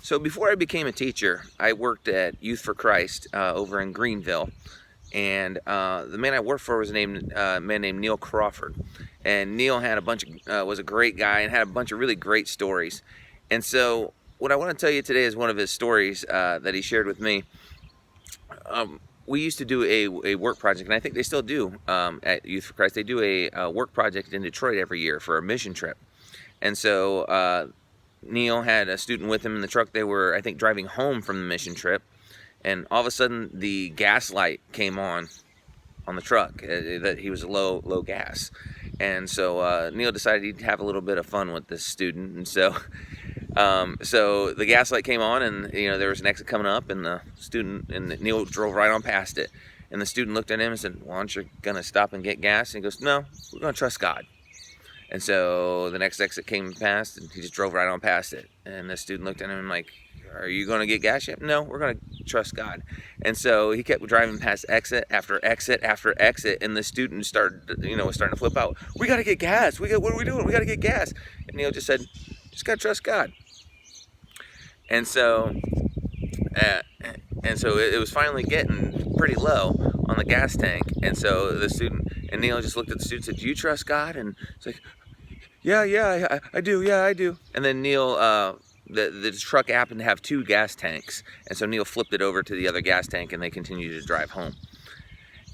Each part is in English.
So before I became a teacher, I worked at Youth for Christ over in Greenville, and the man I worked for was a man named Neil Crawford. And Neil had was a great guy and had a bunch of really great stories. And so what I want to tell you today is one of his stories that he shared with me. We used to do a work project, and I think they still do at Youth for Christ. They do a work project in Detroit every year for a mission trip. And so Neil had a student with him in the truck. They were, I think, driving home from the mission trip, and all of a sudden the gas light came on the truck, that he was low gas. And so Neil decided he'd have a little bit of fun with this student, and so the gas light came on, and there was an exit coming up, and Neil drove right on past it. And the student looked at him and said, "Well, aren't you gonna stop and get gas?" And he goes, "No, we're gonna trust God." And so the next exit came past, and he just drove right on past it. And the student looked at him like, "Are you going to get gas yet?" "No, we're going to trust God." And so he kept driving past exit after exit after exit, and the student was starting to flip out. "We got to get gas. What are we doing? We got to get gas." And Neil just said, "Just got to trust God." And so, it was finally getting pretty low on the gas tank. And so Neil just looked at the student and said, "Do you trust God?" And it's like, Yeah, I do. Yeah, I do. And then Neil, the truck happened to have two gas tanks, and so Neil flipped it over to the other gas tank, and they continued to drive home.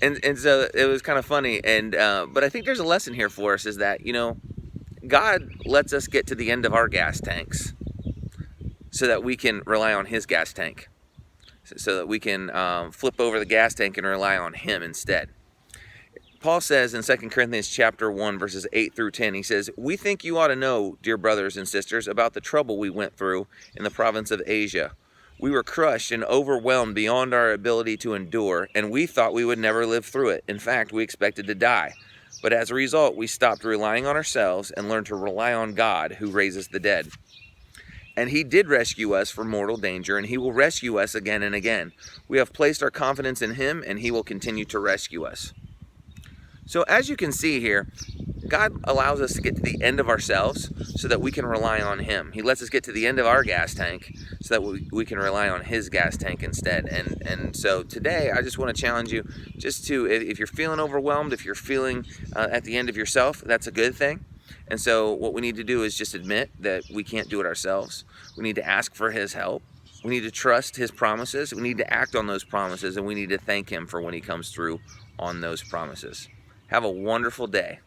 And so it was kind of funny. And but I think there's a lesson here for us, is that God lets us get to the end of our gas tanks so that we can rely on His gas tank, so that we can flip over the gas tank and rely on Him instead. Paul says in 2 Corinthians chapter 1, verses 8 through 10, he says, "We think you ought to know, dear brothers and sisters, about the trouble we went through in the province of Asia. We were crushed and overwhelmed beyond our ability to endure, and we thought we would never live through it. In fact, we expected to die. But as a result, we stopped relying on ourselves and learned to rely on God, who raises the dead. And He did rescue us from mortal danger, and He will rescue us again and again. We have placed our confidence in Him, and He will continue to rescue us." So as you can see here, God allows us to get to the end of ourselves so that we can rely on Him. He lets us get to the end of our gas tank so that we can rely on His gas tank instead. And so today, I just want to challenge you just to, if you're feeling overwhelmed, if you're feeling at the end of yourself, that's a good thing. And so what we need to do is just admit that we can't do it ourselves. We need to ask for His help. We need to trust His promises. We need to act on those promises, and we need to thank Him for when He comes through on those promises. Have a wonderful day.